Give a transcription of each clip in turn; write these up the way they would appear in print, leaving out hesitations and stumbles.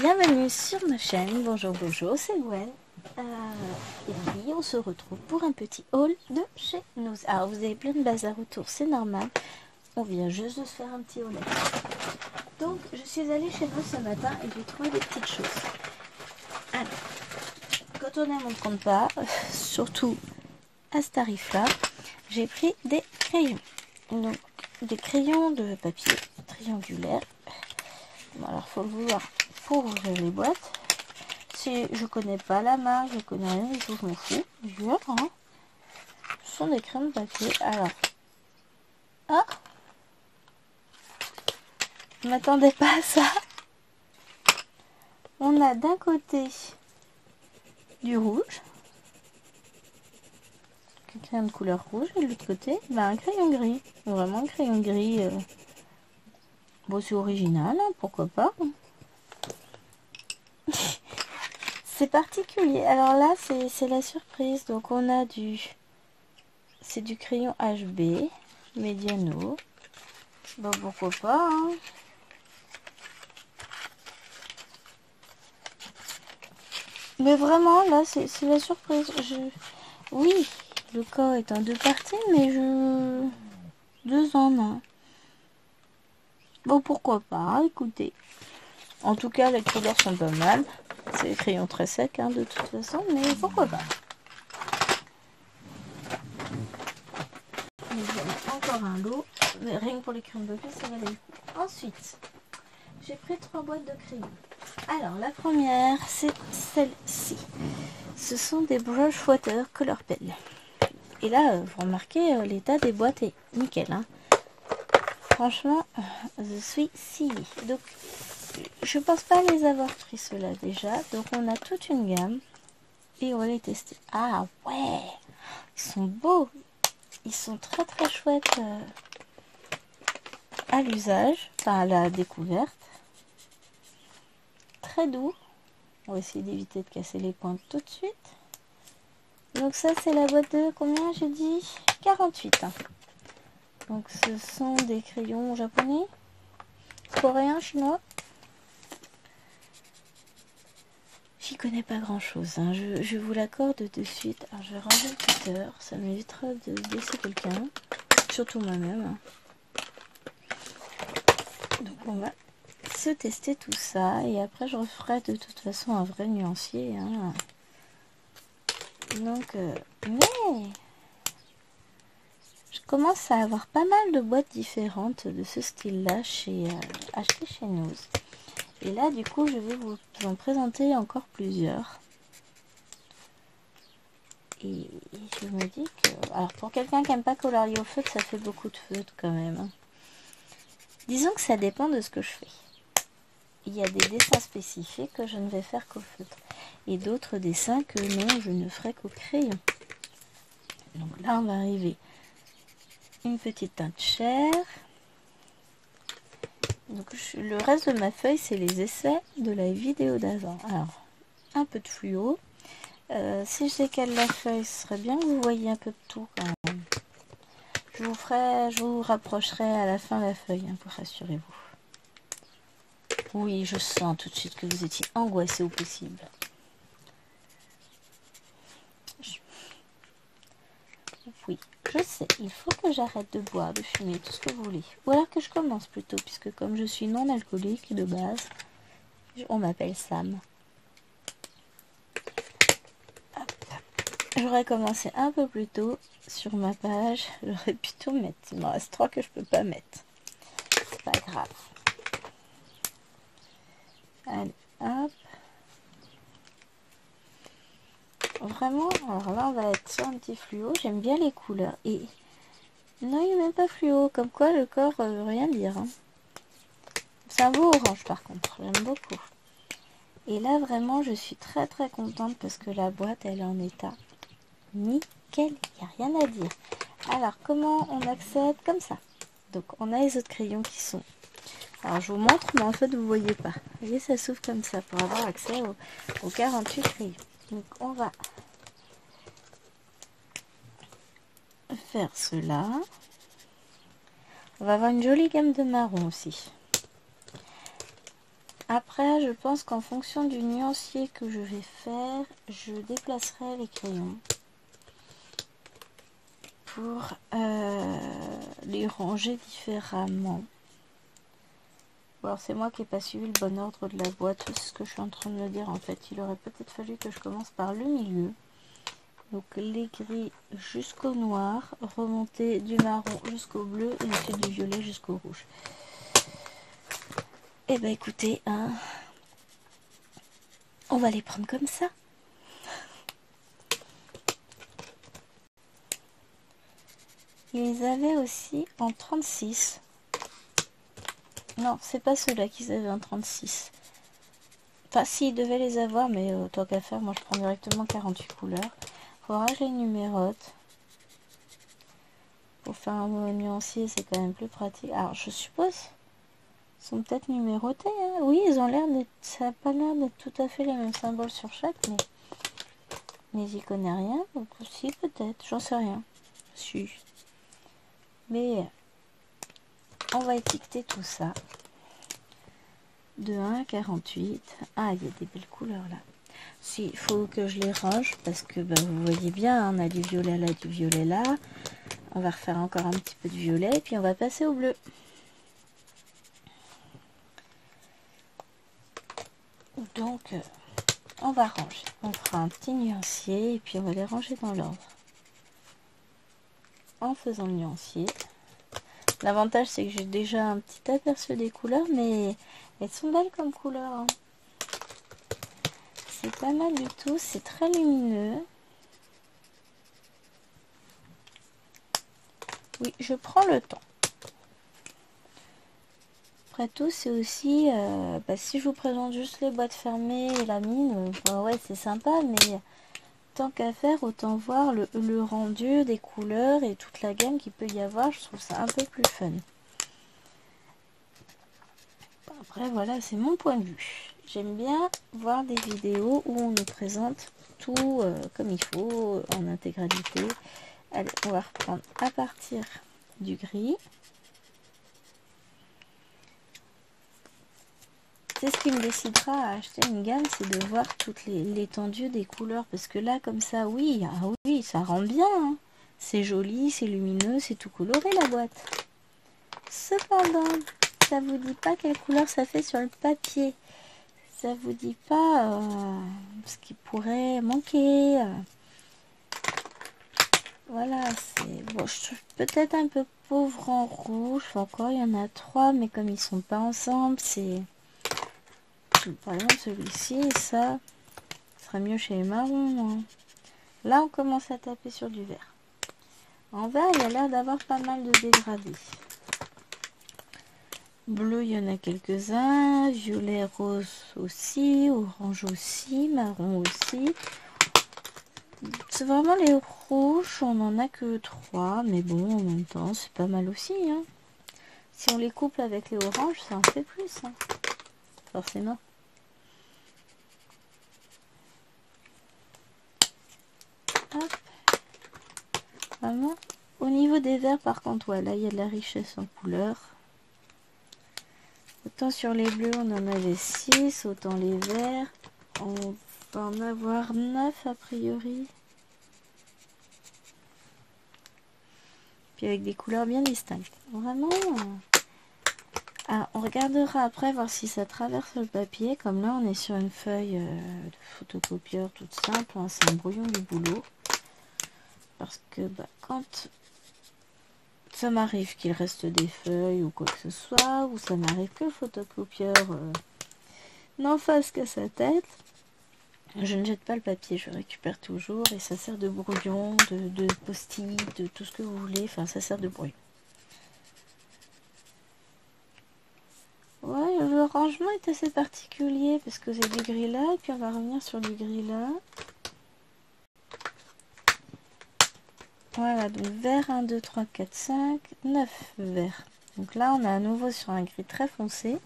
Bienvenue sur ma chaîne, bonjour, c'est Gwen. Et puis on se retrouve pour un petit haul de chez nous. Alors vous avez plein de bazar autour, c'est normal. On vient juste de se faire un petit haul. Donc je suis allée chez nous ce matin et j'ai trouvé des petites choses. Alors, quand on aime on ne compte pas, surtout à ce tarif là, j'ai pris des crayons. Donc des crayons de papier triangulaire. Bon, alors faut le vouloir pour ouvrir les boîtes. Si je connais pas la marque, je connais rien du tout, je m'en fous. Hein. Ce sont des crayons de papier. Alors, ah, je m'attendais pas à ça. On a d'un côté du rouge, un crayon de couleur rouge, et de l'autre côté, un crayon gris. Vraiment un crayon gris. Bon, c'est original, hein, pourquoi pas. C'est particulier. Alors là, c'est la surprise. Donc on a c'est du crayon HB, Mediano. Bon, pourquoi pas, hein. Mais vraiment, là, c'est la surprise. Oui, le corps est en deux parties, mais deux en un. Bon, pourquoi pas, écoutez. En tout cas, les couleurs sont pas mal. C'est des crayons très secs, hein, de toute façon, mais pourquoi pas. Encore un lot, mais rien que pour les crayons de papier, ça valait le coup. Ensuite, j'ai pris 3 boîtes de crayons. Alors, la première, c'est celle-ci. Ce sont des brush water color pen. Et là, vous remarquez, l'état des boîtes est nickel, hein. Franchement, je suis sciée. Donc, je pense pas les avoir pris ceux-là déjà. Donc, on a toute une gamme. Et on va les tester. Ah ouais, ils sont beaux. Ils sont très très chouettes à l'usage, enfin à la découverte. Très doux. On va essayer d'éviter de casser les pointes tout de suite. Donc ça c'est la boîte de combien j'ai dit 48. Donc ce sont des crayons japonais, coréens, chinois. J'y connais pas grand chose, hein. Je vous l'accorde de suite. Alors je vais ranger le cutter, ça m'évitera de blesser quelqu'un, surtout moi-même. Donc on va se tester tout ça et après je referai de toute façon un vrai nuancier, hein. Donc mais je commence à avoir pas mal de boîtes différentes de ce style là achetées chez nous. Et là du coup je vais vous en présenter encore plusieurs. Et je me dis que alors pour quelqu'un qui aime pas colorier au feutre, ça fait beaucoup de feutre quand même, hein. Disons que ça dépend de ce que je fais. Il y a des dessins spécifiques que je ne vais faire qu'au feutre. Et d'autres dessins que non, je ne ferai qu'au crayon. Donc là, on va arriver. Une petite teinte chair. Donc le reste de ma feuille, c'est les essais de la vidéo d'avant. Alors, un peu de fluo. Si je décale la feuille, ce serait bien que vous voyez un peu de tout quand même. Je vous rapprocherai à la fin la feuille, hein, pour rassurez-vous. Oui, je sens tout de suite que vous étiez angoissé au possible. Oui, je sais, il faut que j'arrête de boire, de fumer, tout ce que vous voulez. Ou alors que je commence plutôt, puisque comme je suis non alcoolique de base, on m'appelle Sam. J'aurais commencé un peu plus tôt sur ma page, j'aurais pu tout mettre. Il m'en reste 3 que je peux pas mettre. C'est pas grave. Allez, hop. Vraiment, alors là on va être sur un petit fluo. J'aime bien les couleurs. Et non, il n'y a même pas fluo. Comme quoi le corps veut rien dire, hein. C'est un beau orange par contre. J'aime beaucoup. Et là vraiment je suis très très contente parce que la boîte elle est en état nickel. Il n'y a rien à dire. Alors comment on accède comme ça? Donc on a les autres crayons qui sont... Alors je vous montre, mais en fait vous voyez pas. Vous voyez, ça s'ouvre comme ça pour avoir accès aux 48 crayons. Donc on va faire cela. On va avoir une jolie gamme de marron aussi. Après, je pense qu'en fonction du nuancier que je vais faire, je déplacerai les crayons pour les ranger différemment. Bon, alors c'est moi qui n'ai pas suivi le bon ordre de la boîte, c'est ce que je suis en train de me dire en fait. Il aurait peut-être fallu que je commence par le milieu. Donc les gris jusqu'au noir, remonter du marron jusqu'au bleu et ensuite du violet jusqu'au rouge. Et ben écoutez, hein, on va les prendre comme ça. Ils avaient aussi en 36. Non, c'est pas ceux-là qu'ils avaient en 36. Enfin, si, ils devaient les avoir, mais tant qu'à faire, moi je prends directement 48 couleurs. Faudra que je les numérote. Pour faire un nuancier, c'est quand même plus pratique. Alors, je suppose, ils sont peut-être numérotés. Hein. Oui, ils ont l'air d'être... Ça n'a pas l'air d'être tout à fait les mêmes symboles sur chaque, mais j'y connais rien. Donc, si, peut-être, j'en sais rien. Si. Mais on va étiqueter tout ça. De 1 à 48. Ah, il y a des belles couleurs là. Si, il faut que je les range parce que bah, vous voyez bien, on a du violet là, du violet là. On va refaire encore un petit peu de violet et puis on va passer au bleu. Donc, on va ranger. On fera un petit nuancier et puis on va les ranger dans l'ordre. En faisant le nuancier. L'avantage, c'est que j'ai déjà un petit aperçu des couleurs, mais elles sont belles comme couleurs. Hein. C'est pas mal du tout, c'est très lumineux. Oui, je prends le temps. Après tout, c'est aussi, si je vous présente juste les boîtes fermées et la mine, ouais, c'est sympa, mais tant qu'à faire, autant voir le rendu des couleurs et toute la gamme qu'il peut y avoir. Je trouve ça un peu plus fun. Après, voilà, c'est mon point de vue. J'aime bien voir des vidéos où on nous présente tout comme il faut, en intégralité. Allez, on va reprendre à partir du gris. C'est ce qui me décidera à acheter une gamme, c'est de voir toute l'étendue des couleurs. Parce que là, comme ça, oui, ah oui, ça rend bien. Hein. C'est joli, c'est lumineux, c'est tout coloré la boîte. Cependant, ça vous dit pas quelle couleur ça fait sur le papier. Ça vous dit pas ce qui pourrait manquer. Voilà, c'est bon. Je trouve peut-être un peu pauvre en rouge. Encore, il y en a 3, mais comme ils sont pas ensemble, c'est... Par exemple, celui-ci, ça serait mieux chez les marrons. Hein. Là, on commence à taper sur du vert. En vert, il y a l'air d'avoir pas mal de dégradés. Bleu, il y en a quelques-uns. Violet, rose aussi. Orange aussi. Marron aussi. C'est vraiment les rouges. On n'en a que 3. Mais bon, en même temps, c'est pas mal aussi. Hein. Si on les couple avec les oranges, ça en fait plus. Hein. Forcément. Hop. Vraiment. Au niveau des verts, par contre, ouais, là, il y a de la richesse en couleurs. Autant sur les bleus, on en avait 6. Autant les verts, on va en avoir 9 a priori. Puis avec des couleurs bien distinctes. Vraiment. Ah, on regardera après, voir si ça traverse le papier. Comme là, on est sur une feuille de photocopieur toute simple. Hein, c'est un brouillon du boulot. Parce que quand ça m'arrive qu'il reste des feuilles ou quoi que ce soit, ou ça m'arrive que le photocopieur n'en fasse qu'à sa tête, je ne jette pas le papier, je récupère toujours et ça sert de brouillon, de post-it, de tout ce que vous voulez, enfin ça sert de brouillon. Ouais, le rangement est assez particulier parce que c'est du gris là et puis on va revenir sur du gris là. Voilà, donc vert 1, 2, 3, 4, 5, 9 verts. Donc là, on est à nouveau sur un gris très foncé.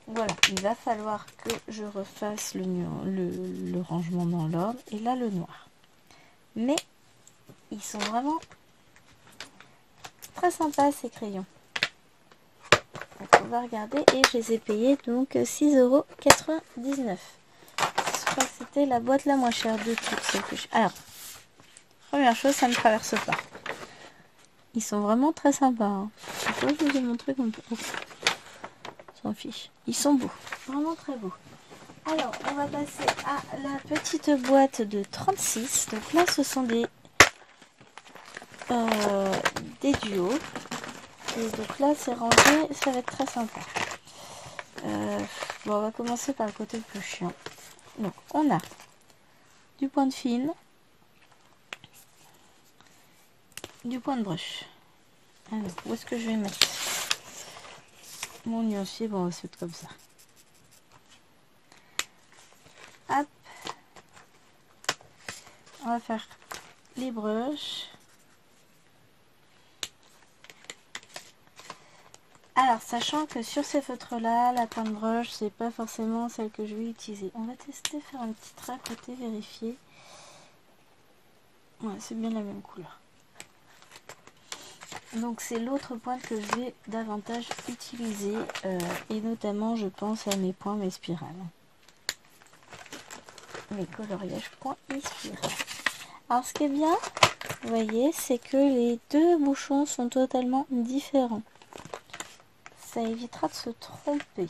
Voilà, il va falloir que je refasse le rangement dans l'ordre. Et là, le noir. Mais ils sont vraiment très sympas, ces crayons. Donc, on va regarder. Et je les ai payés donc 6,99 €. Je crois que c'était la boîte la moins chère de toutes celles que j'ai. Alors, première chose, ça ne traverse pas. Ils sont vraiment très sympas. Hein. Je sais pas, je vous ai montré comme... Oh, s'en fiche. Ils sont beaux. Vraiment très beaux. Alors, on va passer à la petite boîte de 36. Donc là, ce sont des duos. Et donc là, c'est rangé. Ça va être très sympa. Bon, on va commencer par le côté le plus chiant. Donc, on a du point de fine, du point de brush. Alors, où est-ce que je vais mettre mon nuancier? Bon, on va se mettre comme ça. Hop. On va faire les brushes. Alors, sachant que sur ces feutres-là, la pointe brush, c'est pas forcément celle que je vais utiliser. On va tester, faire un petit trait à côté, vérifier. Ouais, c'est bien la même couleur. Donc, c'est l'autre pointe que je vais davantage utiliser. Et notamment, je pense à mes points, mes spirales. Mes coloriages points et spirales. Alors, ce qui est bien, vous voyez, c'est que les deux bouchons sont totalement différents. Ça évitera de se tromper.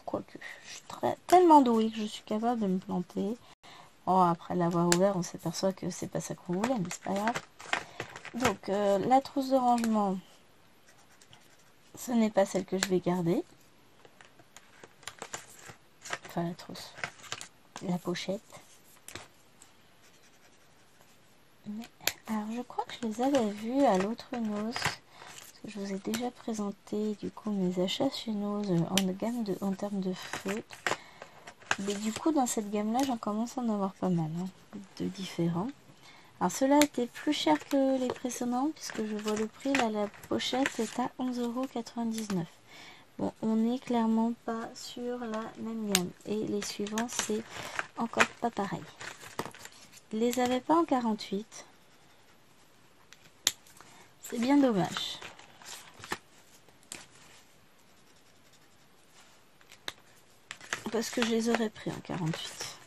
Quoique, je suis tellement douée que je suis capable de me planter. Oh, après l'avoir ouvert, on s'aperçoit que c'est pas ça qu'on voulait, mais c'est pas grave. Donc, la trousse de rangement, ce n'est pas celle que je vais garder. Enfin, la trousse. La pochette. Mais, alors, je crois que je les avais vus à l'autre Nose. Je vous ai déjà présenté du coup mes achats chez Nose en termes de feutres. Mais du coup dans cette gamme là j'en commence à en avoir pas mal de différents. Alors cela était plus cher que les précédents puisque je vois le prix là, la pochette est à 11,99 €. Bon, on n'est clairement pas sur la même gamme et les suivants c'est encore pas pareil. Je les avais pas en 48. C'est bien dommage. Parce que je les aurais pris en 48.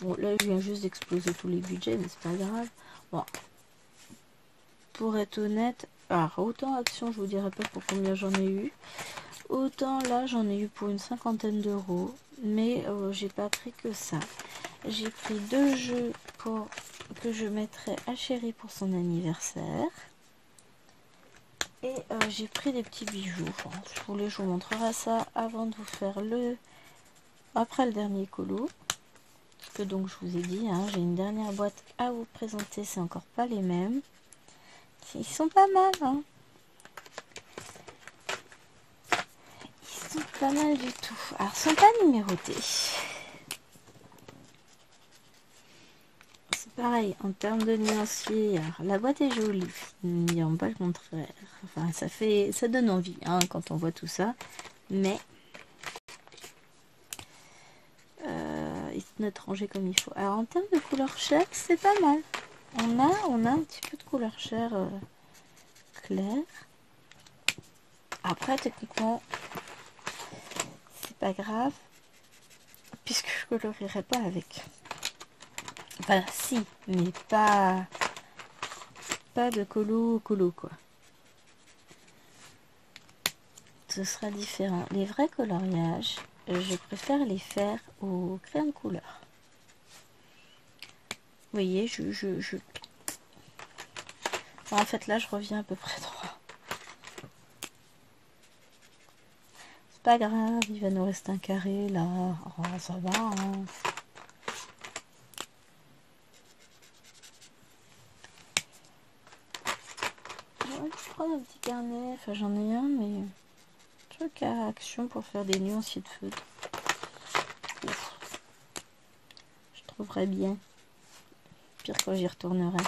Bon, là, je viens juste d'exploser tous les budgets, mais c'est pas grave. Bon, pour être honnête, alors autant Action, je vous dirais pas pour combien j'en ai eu. Autant là, j'en ai eu pour une 50aine d'euros. Mais j'ai pas pris que ça. J'ai pris 2 jeux que je mettrai à Chérie pour son anniversaire. Et j'ai pris des petits bijoux. Enfin, je vous montrerai ça avant de vous faire après le dernier colo. Que donc je vous ai dit, hein, j'ai une dernière boîte à vous présenter, c'est encore pas les mêmes. Ils sont pas mal, hein. Ils sont pas mal du tout. Alors, ils sont pas numérotés. C'est pareil, en termes de nuancier, alors, la boîte est jolie, ne dirons pas le contraire. Enfin, ça donne envie, hein, quand on voit tout ça. Mais ils sont rangés comme il faut. Alors, en termes de couleur chair, c'est pas mal. On a un petit peu de couleur chair claire. Après, techniquement, c'est pas grave, puisque je colorierai pas avec. Enfin, si, mais pas de colo quoi. Ce sera différent. Les vrais coloriages, je préfère les faire au crayon de couleur. Vous voyez, en fait, là, je reviens à peu près droit. C'est pas grave, il va nous rester un carré, là. Oh, ça va, hein. Je prends un petit carnet, enfin j'en ai un, mais truc à Action pour faire des nuanciers de feutre. Je trouverais bien. Pire quand j'y retournerai.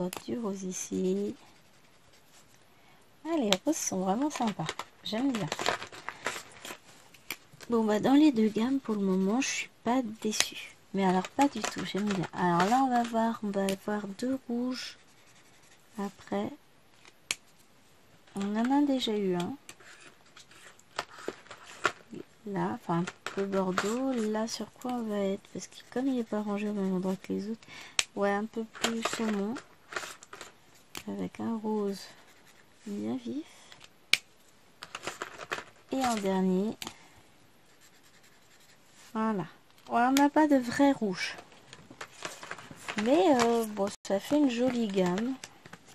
encore du rose ici. Ah, les roses sont vraiment sympas. J'aime bien. Bon, bah dans les deux gammes, pour le moment, je suis pas déçue. Mais alors, pas du tout, j'aime bien. Alors là, on va voir deux rouges. Après, on en a déjà eu un. Là, enfin un peu bordeaux. Là, sur quoi on va être? Parce que comme il n'est pas rangé au même endroit que les autres. Ouais, un peu plus saumon. Avec un rose bien vif. Et en dernier, voilà. Ouais, on n'a pas de vrai rouge. Mais bon, ça fait une jolie gamme.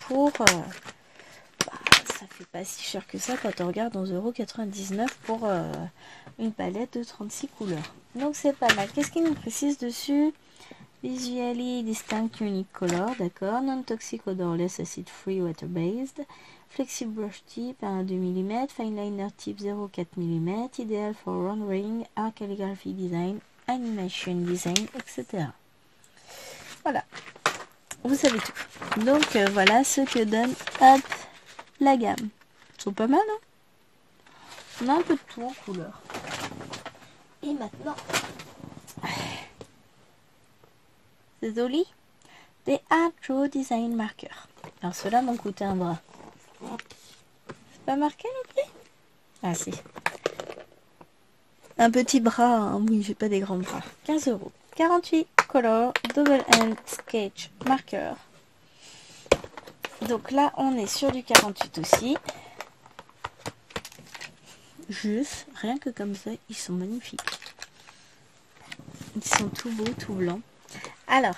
Pour... ça fait pas si cher que ça quand on regarde 11,99 € pour une palette de 36 couleurs. Donc c'est pas mal. Qu'est-ce qu'il nous précise dessus? Visually distinct unique color, d'accord. Non-toxic odorless acid free water based. Flexible brush tip 1,2 mm. Fine liner tip 0,4 mm. Idéal for rendering, art calligraphy design, animation design, etc. Voilà. Vous savez tout. Donc voilà ce que donne hop, la gamme. Ils sont pas mal, hein? On a un peu de tout en couleur. Et maintenant, c'est joli. Des Art Draw Design Markers. Alors ceux-là m'ont coûté un bras. C'est pas marqué le prix? Ah si. Un petit bras, hein. Oui, j'ai pas des grands bras. 15 €. 48 color double end sketch marker. Donc là, on est sur du 48 aussi. Juste, rien que comme ça, ils sont magnifiques. Ils sont tout beaux, tout blancs. Alors,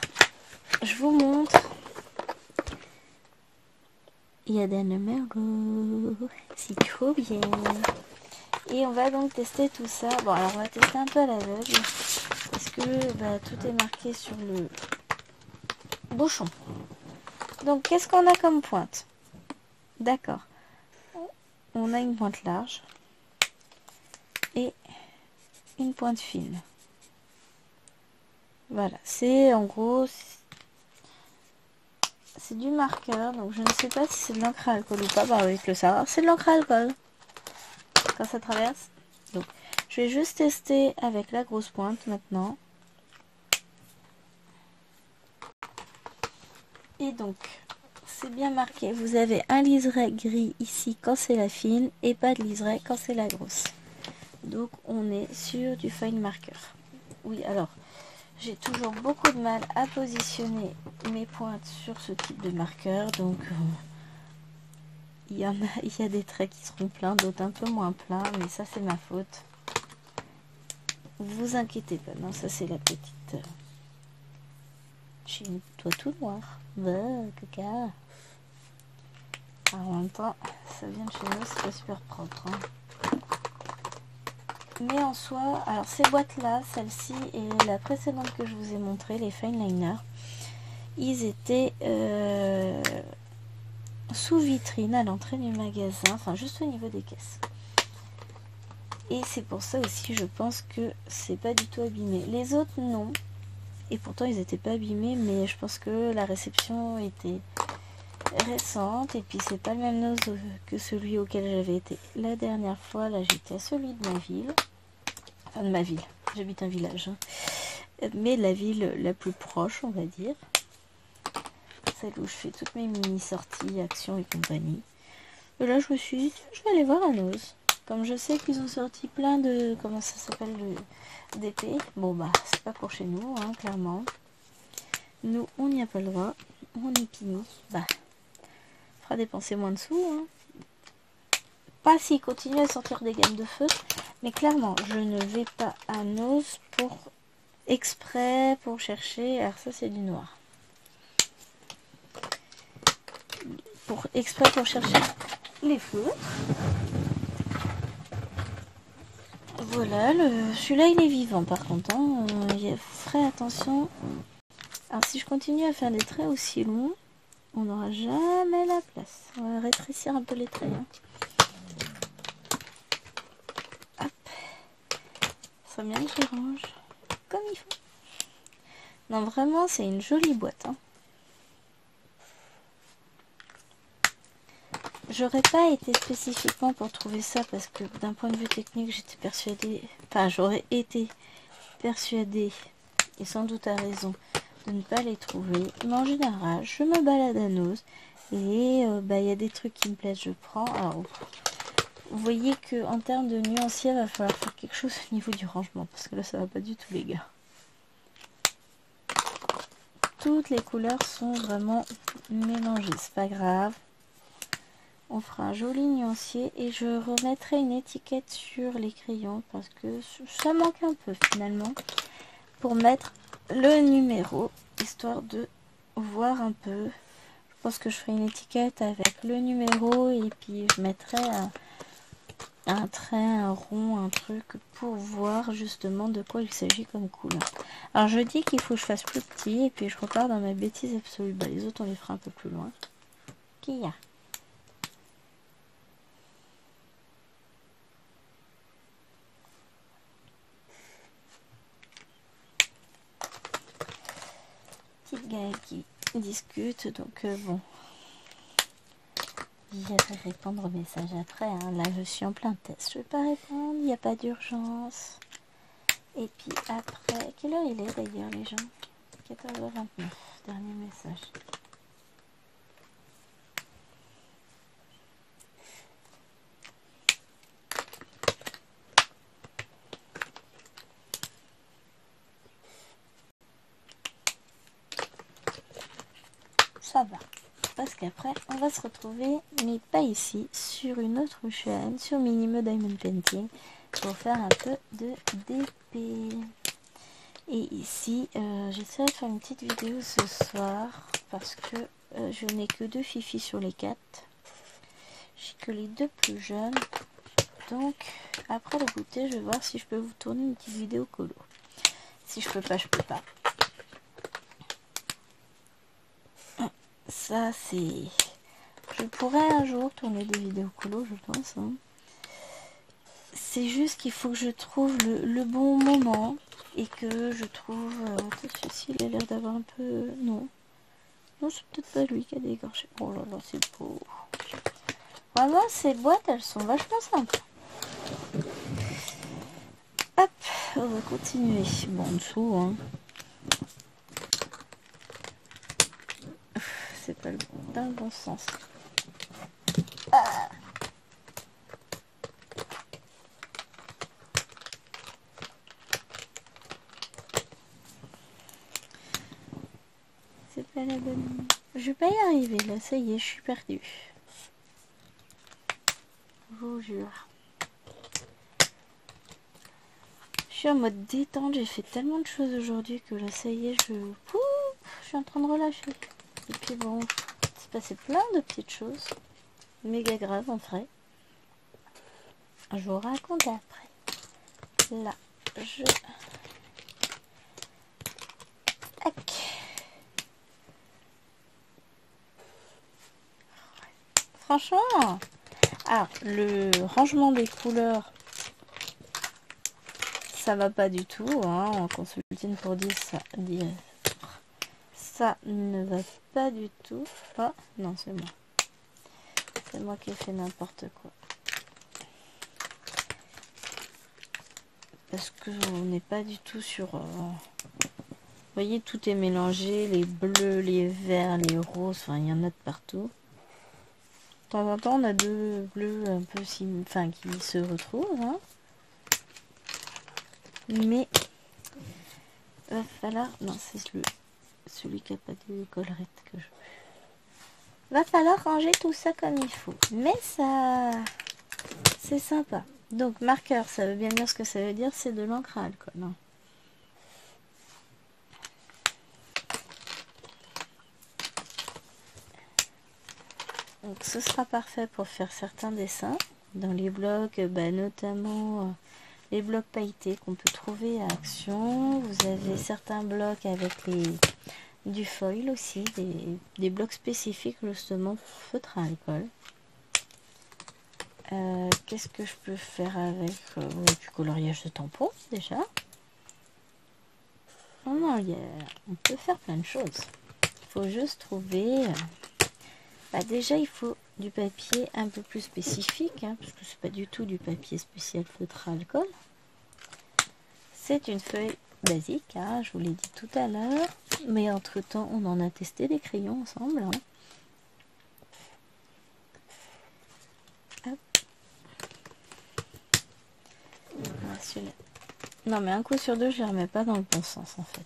je vous montre. Il y a des numéros. C'est trop bien. Et on va donc tester tout ça. Bon, alors on va tester un peu à l'aveugle. Parce que bah, tout est marqué sur le bouchon. Donc, qu'est-ce qu'on a comme pointe? D'accord. On a une pointe large. Et une pointe fine. Voilà. C'est en gros... C'est du marqueur. Donc, je ne sais pas si c'est de l'encre à alcool ou pas. Bah, avec le savoir, c'est de l'encre à alcool. Quand ça traverse. Donc, je vais juste tester avec la grosse pointe maintenant. Et donc, c'est bien marqué. Vous avez un liseré gris ici quand c'est la fine et pas de liseré quand c'est la grosse. Donc, on est sur du fine marker. Oui, alors, j'ai toujours beaucoup de mal à positionner mes pointes sur ce type de marqueur. Donc, il y a des traits qui seront pleins, d'autres un peu moins pleins. Mais ça, c'est ma faute. Vous inquiétez pas. Non, ça, c'est la petite... J'ai une toit tout noir. Bah, caca. En même temps, ça vient de chez nous, c'est pas super propre. Hein. Mais en soi, alors ces boîtes-là, celle-ci et la précédente que je vous ai montré, les fine liners, ils étaient sous vitrine à l'entrée du magasin, enfin juste au niveau des caisses. Et c'est pour ça aussi, je pense que c'est pas du tout abîmé. Les autres, non. Et pourtant, ils étaient pas abîmés, mais je pense que la réception était récente. Et puis, c'est pas le même nose que celui auquel j'avais été la dernière fois. Là, j'étais à celui de ma ville. Enfin, de ma ville. J'habite un village. Hein. Mais la ville la plus proche, on va dire. Celle où je fais toutes mes mini-sorties, actions et compagnie. Et là, je me suis dit, tiens, je vais aller voir un nose. Comme je sais qu'ils ont sorti plein de... Comment ça s'appelle d'épée. Bon, bah, c'est pas pour chez nous, hein, clairement. Nous, on n'y a pas le droit. On est pini. Bah, fera dépenser moins de sous. Hein. Pas s'il continue à sortir des gammes de feu. Mais clairement, je ne vais pas à Nose pour exprès, pour chercher. Alors ça, c'est du noir. Exprès pour chercher les feutres. Voilà, celui-là il est vivant par contre. Hein. Ferai attention. Alors si je continue à faire des traits aussi longs, on n'aura jamais la place. On va rétrécir un peu les traits. Hein. Hop. Ça serait bien que je les range comme il faut. Non, vraiment, c'est une jolie boîte. Hein. j'aurais pas été spécifiquement pour trouver ça parce que d'un point de vue technique, j'étais persuadée, enfin j'aurais été persuadée, et sans doute à raison, de ne pas les trouver. Mais en général, je me balade à Noz et il y a des trucs qui me plaisent, je prends. Alors, vous voyez que en termes de nuancier, il va falloir faire quelque chose au niveau du rangement parce que là, ça va pas du tout, les gars. Toutes les couleurs sont vraiment mélangées, c'est pas grave. On fera un joli nuancier et je remettrai une étiquette sur les crayons parce que ça manque un peu finalement pour mettre le numéro, histoire de voir un peu. Je pense que je ferai une étiquette avec le numéro et puis je mettrai un trait, un rond, un truc pour voir justement de quoi il s'agit comme couleur. Alors je dis qu'il faut que je fasse plus petit et puis je repars dans ma bêtise absolue. Bah, les autres on les fera un peu plus loin. Qui y a? Petite Gaëlle qui discute, donc bon. J'irai répondre au message après, hein. Là je suis en plein test, je vais pas répondre, il n'y a pas d'urgence. Et puis après, quelle heure il est d'ailleurs les gens? 14h29, dernier message. Ça va, parce qu'après on va se retrouver, mais pas ici, sur une autre chaîne, sur Minimo Diamond Painting, pour faire un peu de DP. Et ici, j'essaierai de faire une petite vidéo ce soir, parce que je n'ai que 2 fifis sur les 4. J'ai que les 2 plus jeunes. Donc, après le goûter, je vais voir si je peux vous tourner une petite vidéo colo. Si je peux pas, je peux pas. Ça, c'est... Je pourrais un jour tourner des vidéos colo, je pense. Hein. C'est juste qu'il faut que je trouve le bon moment. Et que je trouve... celui-ci, il a l'air d'avoir un peu... Non. Non, c'est peut-être pas lui qui a dégorgé. Oh là là, c'est beau. Vraiment, ces boîtes, elles sont vachement sympas. Hop, on va continuer. Bon, en dessous, hein. C'est pas le bon, dans le bon sens. Ah. C'est pas la bonne. Je vais pas y arriver là, ça y est, je suis perdue. Je vous jure. Je suis en mode détente, j'ai fait tellement de choses aujourd'hui que là, ça y est, je suis en train de relâcher. Et puis bon, il s'est passé plein de petites choses. Méga grave en vrai. Je vous raconte après. Là, je... Tac. Franchement, alors le rangement des couleurs, ça va pas du tout. Hein, en consulting pour 10, ça ne va pas du tout. Ah, non, c'est moi. C'est moi qui ai fait n'importe quoi. Parce que on n'est pas du tout sur... Vous voyez, tout est mélangé. Les bleus, les verts, les roses. Enfin, il y en a de partout. De temps en temps, on a 2 bleus un peu qui se retrouvent. Hein. Mais va falloir... Non, c'est celui qui n'a pas de collerette que je... Va falloir ranger tout ça comme il faut. Mais ça... C'est sympa. Donc, marqueur, ça veut bien dire ce que ça veut dire. C'est de l'encre à alcool. Non. Donc, ce sera parfait pour faire certains dessins. Dans les blocs, notamment... les blocs pailletés qu'on peut trouver à Action. Vous avez certains blocs avec du foil aussi, des blocs spécifiques justement pour feutre à alcool. Qu'est-ce que je peux faire avec du coloriage de tampons déjà. Non, on peut faire plein de choses. Il faut juste trouver... déjà, il faut du papier un peu plus spécifique, hein, parce que c'est pas du tout du papier spécial feutre à alcool. C'est une feuille basique, hein, je vous l'ai dit tout à l'heure, mais entre temps on en a testé des crayons ensemble. Hein. Hop. Voilà, celui-là. Non mais un coup sur deux je les remets pas dans le bon sens en fait.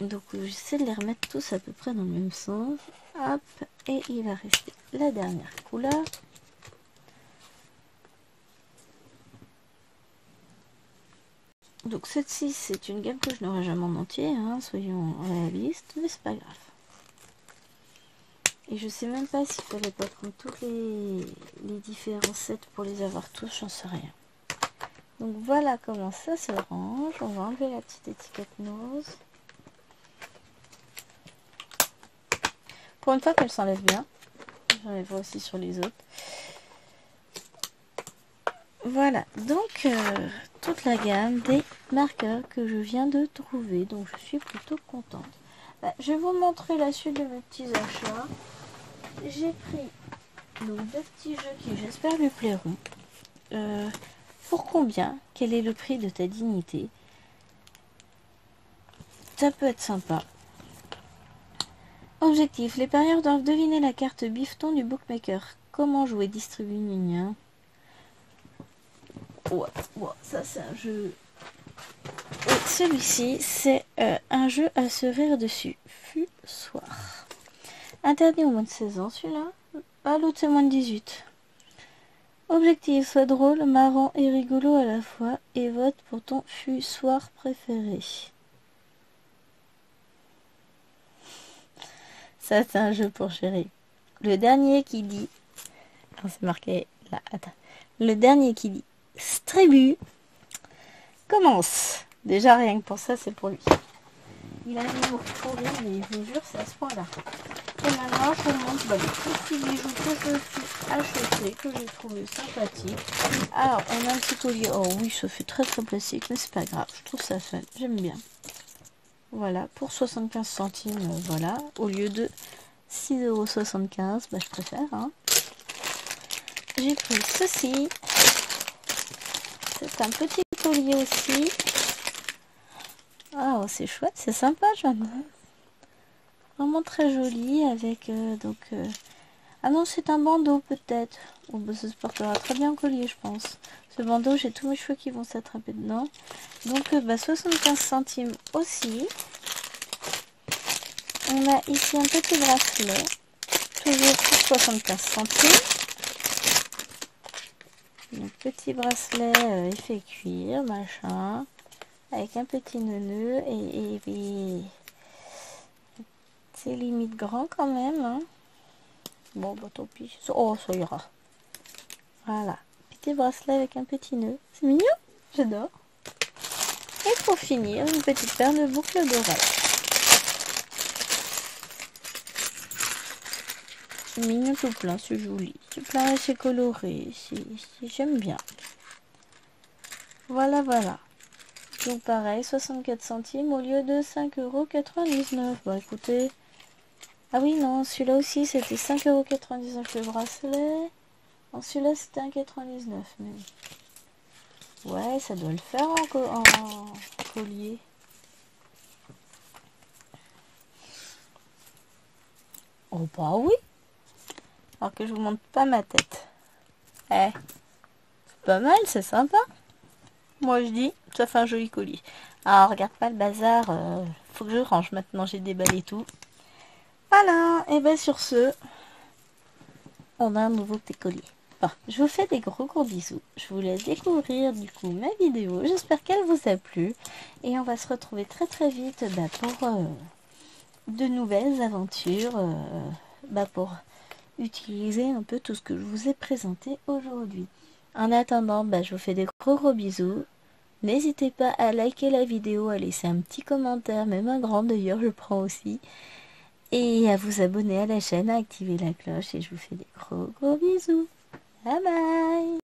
Donc j'essaie de les remettre tous à peu près dans le même sens. Hop, et il va rester la dernière couleur. Donc cette-ci, c'est une gamme que je n'aurai jamais en entier, hein, soyons réalistes, mais c'est pas grave. Et je sais même pas s'il fallait pas prendre tous les différents sets pour les avoir tous, j'en sais rien. Donc voilà comment ça se range. On va enlever la petite étiquette nose. Pour une fois qu'elle s'enlève bien. J'en ai vu aussi sur les autres. Voilà, donc toute la gamme des marqueurs que je viens de trouver. Donc je suis plutôt contente. Je vais vous montrer la suite de mes petits achats. J'ai pris donc deux petits jeux qui j'espère lui plairont. Pour combien? Quel est le prix de ta dignité? Ça peut être sympa. Objectif, les parieurs doivent deviner la carte bifton du bookmaker. Comment jouer? Distribuer mignon. Ouais, ça c'est un jeu. Et celui-ci, c'est un jeu à se rire dessus. Fussoir. Interdit au moins de 16 ans celui-là. Ah, l'autre c'est moins de 18. Objectif, soit drôle, marrant et rigolo à la fois. Et vote pour ton fussoir préféré. Ça c'est un jeu pour chéri. Le dernier qui dit... Oh, c'est marqué là, attends. Le dernier qui dit Strébu commence. Déjà rien que pour ça c'est pour lui. Il a un niveau pourri, mais je vous jure c'est à ce point-là. Et maintenant je vous montre les petits bijoux que je suis acheté, que j'ai trouvé sympathique. Alors on a un petit collier. Oh oui, ça fait très très plastique, mais c'est pas grave. Je trouve ça fun, j'aime bien. Voilà, pour 75 centimes, voilà. Au lieu de 6,75 €, bah je préfère. Hein. J'ai pris ceci. C'est un petit collier aussi. Ah, oh, c'est chouette, c'est sympa, j'aime. Vraiment très joli avec ah non, c'est un bandeau peut-être. Oh, bah, ça se portera très bien en collier, je pense. Ce bandeau, j'ai tous mes cheveux qui vont s'attraper dedans. Donc 75 centimes aussi. On a ici un petit bracelet. Toujours pour 75 centimes. Donc petit bracelet effet cuir, machin. Avec un petit nœud et c'est limite grand quand même. Hein. Bon, bah tant pis. Oh, ça ira. Voilà. Petit bracelet avec un petit nœud. C'est mignon. J'adore. Et pour finir, une petite paire de boucles d'oreilles. C'est mignon tout plein, c'est joli. C'est plein et c'est coloré. J'aime bien. Voilà, voilà. Donc pareil, 64 centimes au lieu de 5,99 €. Bon écoutez... Ah oui, non, celui-là aussi, c'était 5,99 € le bracelet. Non, celui-là, c'était 1,99 € même. Ouais, ça doit le faire en collier. Oh bah oui. Alors que je vous montre pas ma tête. Eh, c'est pas mal, c'est sympa. Moi je dis, ça fait un joli collier. Alors regarde pas le bazar, faut que je range maintenant, j'ai déballé tout. Voilà, et bien sur ce, on a un nouveau petit collier. Bon, je vous fais des gros bisous. Je vous laisse découvrir du coup ma vidéo. J'espère qu'elle vous a plu. Et on va se retrouver très vite pour de nouvelles aventures. Pour utiliser un peu tout ce que je vous ai présenté aujourd'hui. En attendant, je vous fais des gros bisous. N'hésitez pas à liker la vidéo, à laisser un petit commentaire, même un grand d'ailleurs, je prends aussi. Et à vous abonner à la chaîne, à activer la cloche. Et je vous fais des gros bisous. Bye bye.